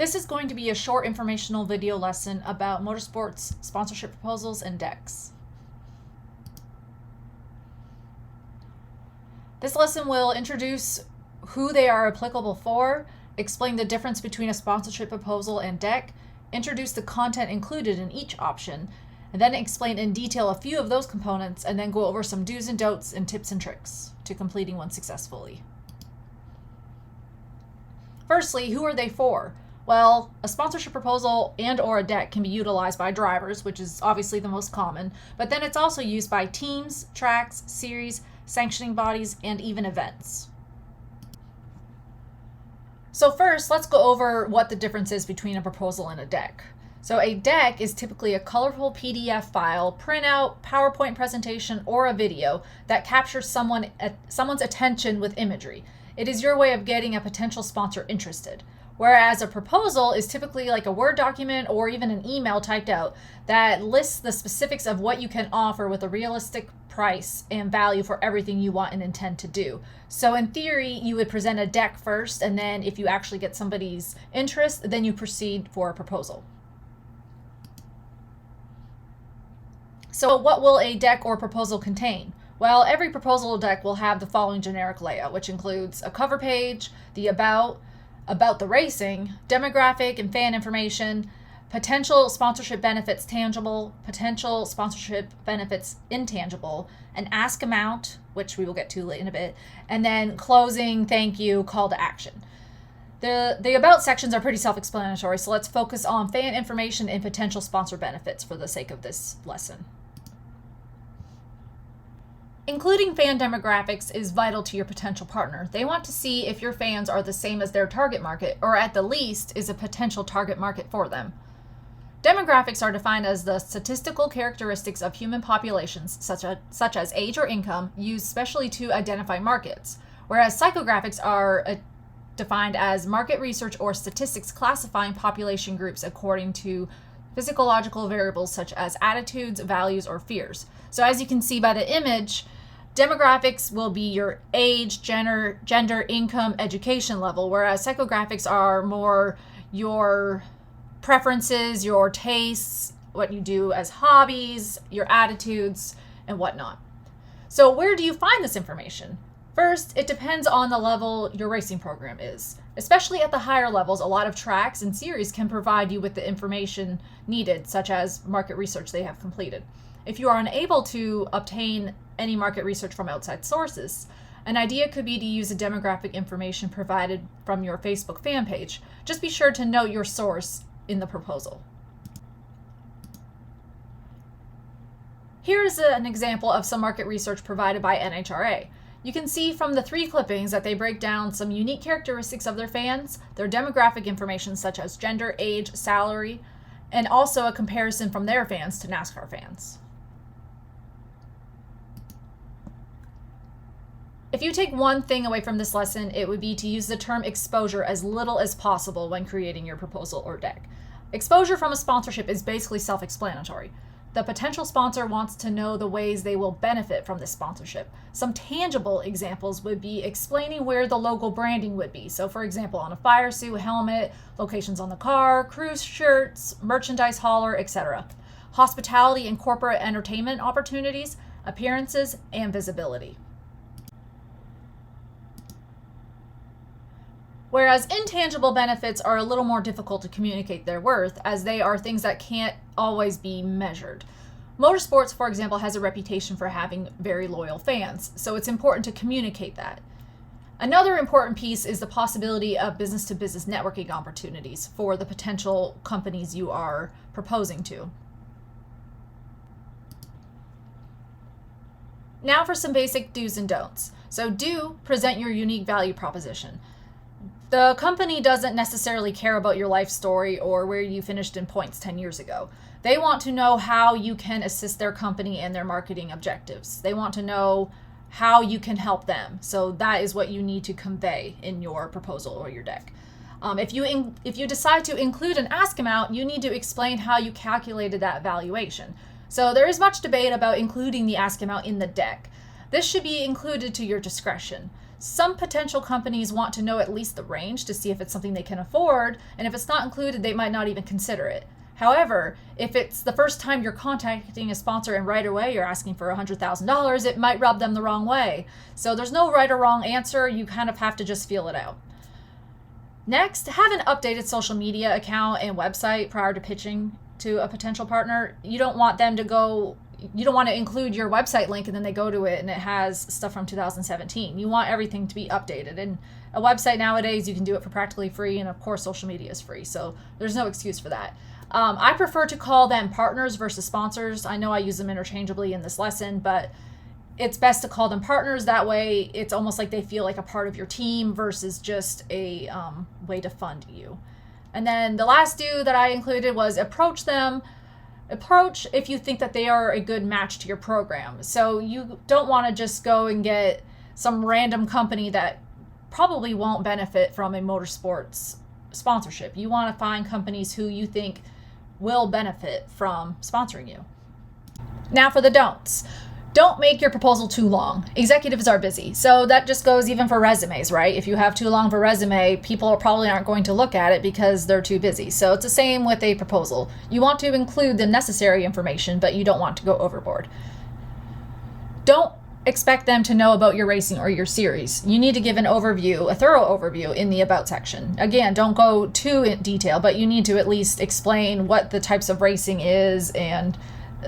This is going to be a short informational video lesson about motorsports sponsorship proposals and decks. This lesson will introduce who they are applicable for, explain the difference between a sponsorship proposal and deck, introduce the content included in each option, and then explain in detail a few of those components, and then go over some do's and don'ts and tips and tricks to completing one successfully. Firstly, who are they for? Well, a sponsorship proposal and or a deck can be utilized by drivers, which is obviously the most common, but then it's also used by teams, tracks, series, sanctioning bodies, and even events. So first, let's go over what the difference is between a proposal and a deck. So a deck is typically a colorful PDF file, printout, PowerPoint presentation, or a video that captures someone's attention with imagery. It is your way of getting a potential sponsor interested. Whereas a proposal is typically like a Word document or even an email typed out that lists the specifics of what you can offer with a realistic price and value for everything you want and intend to do. So in theory, you would present a deck first, and then if you actually get somebody's interest, then you proceed for a proposal. So what will a deck or proposal contain? Well, every proposal deck will have the following generic layout, which includes a cover page, the about the racing, demographic and fan information, potential sponsorship benefits tangible, potential sponsorship benefits intangible, an ask amount, which we will get to in a bit, and then closing, thank you, call to action. The about sections are pretty self-explanatory, so let's focus on fan information and potential sponsor benefits for the sake of this lesson. Including fan demographics is vital to your potential partner. They want to see if your fans are the same as their target market, or at the least is a potential target market for them. Demographics are defined as the statistical characteristics of human populations, such as age or income, used specially to identify markets, whereas psychographics are defined as market research or statistics classifying population groups according to physiological variables such as attitudes, values, or fears. So as you can see by the image, demographics will be your age, gender, income, education level, whereas psychographics are more your preferences, your tastes, what you do as hobbies, your attitudes, and whatnot. So where do you find this information? First, it depends on the level your racing program is. Especially at the higher levels, a lot of tracks and series can provide you with the information needed, such as market research they have completed. If you are unable to obtain any market research from outside sources, an idea could be to use the demographic information provided from your Facebook fan page. Just be sure to note your source in the proposal. Here is an example of some market research provided by NHRA. You can see from the 3 clippings that they break down some unique characteristics of their fans, their demographic information such as gender, age, salary, and also a comparison from their fans to NASCAR fans. If you take one thing away from this lesson, it would be to use the term exposure as little as possible when creating your proposal or deck. Exposure from a sponsorship is basically self-explanatory. The potential sponsor wants to know the ways they will benefit from this sponsorship. Some tangible examples would be explaining where the logo branding would be. So for example, on a fire suit, helmet, locations on the car, crew shirts, merchandise hauler, etc. Hospitality and corporate entertainment opportunities, appearances, and visibility. Whereas intangible benefits are a little more difficult to communicate their worth, as they are things that can't always be measured. Motorsports, for example, has a reputation for having very loyal fans, so it's important to communicate that. Another important piece is the possibility of business-to-business networking opportunities for the potential companies you are proposing to. Now for some basic do's and don'ts. So do present your unique value proposition. The company doesn't necessarily care about your life story or where you finished in points 10 years ago. They want to know how you can assist their company and their marketing objectives. They want to know how you can help them. So that is what you need to convey in your proposal or your deck. If you decide to include an ask amount, you need to explain how you calculated that valuation. So there is much debate about including the ask amount in the deck. This should be included to your discretion. Some potential companies want to know at least the range to see if it's something they can afford, and if it's not included, they might not even consider it. However, if it's the first time you're contacting a sponsor and right away you're asking for $100,000, it might rub them the wrong way. So there's no right or wrong answer. You kind of have to just feel it out. Next, have an updated social media account and website prior to pitching to a potential partner. You don't want to include your website link and then they go to it and it has stuff from 2017. You want everything to be updated. And a website nowadays, you can do it for practically free, and of course social media is free, so there's no excuse for that. I prefer to call them partners versus sponsors. I know I use them interchangeably in this lesson, but it's best to call them partners. That way it's almost like they feel like a part of your team versus just a way to fund you. And then the last do that I included was approach them. Approach if you think that they are a good match to your program. So you don't want to just go and get some random company that probably won't benefit from a motorsports sponsorship. You want to find companies who you think will benefit from sponsoring you. Now for the don'ts. Don't make your proposal too long. Executives are busy. So that just goes even for resumes, right? If you have too long of a resume, people probably aren't going to look at it because they're too busy. So it's the same with a proposal. You want to include the necessary information, but you don't want to go overboard. Don't expect them to know about your racing or your series. You need to give an overview, a thorough overview in the about section. Again, don't go too in detail, but you need to at least explain what the types of racing is and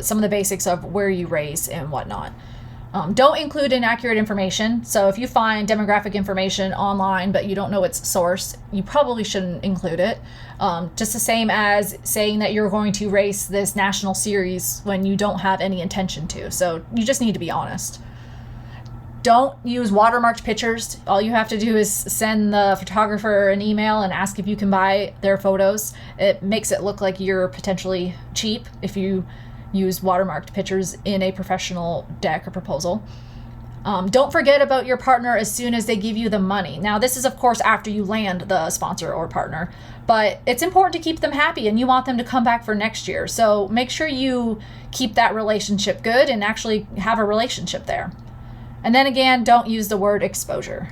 some of the basics of where you race and whatnot. Don't include inaccurate information. So if you find demographic information online but you don't know its source, you probably shouldn't include it. Just the same as saying that you're going to race this national series when you don't have any intention to. So you just need to be honest. Don't use watermarked pictures. All you have to do is send the photographer an email and ask if you can buy their photos. It makes it look like you're potentially cheap if you use watermarked pictures in a professional deck or proposal. Don't forget about your partner as soon as they give you the money. Now, this is, of course, after you land the sponsor or partner, but it's important to keep them happy and you want them to come back for next year. So make sure you keep that relationship good and actually have a relationship there. And then again, don't use the word exposure.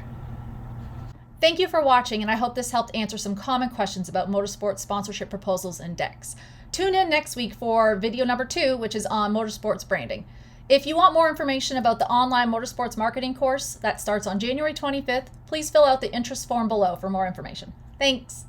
Thank you for watching, and I hope this helped answer some common questions about motorsports sponsorship proposals and decks. Tune in next week for video number 2, which is on motorsports branding. If you want more information about the online motorsports marketing course that starts on January 25th, please fill out the interest form below for more information. Thanks.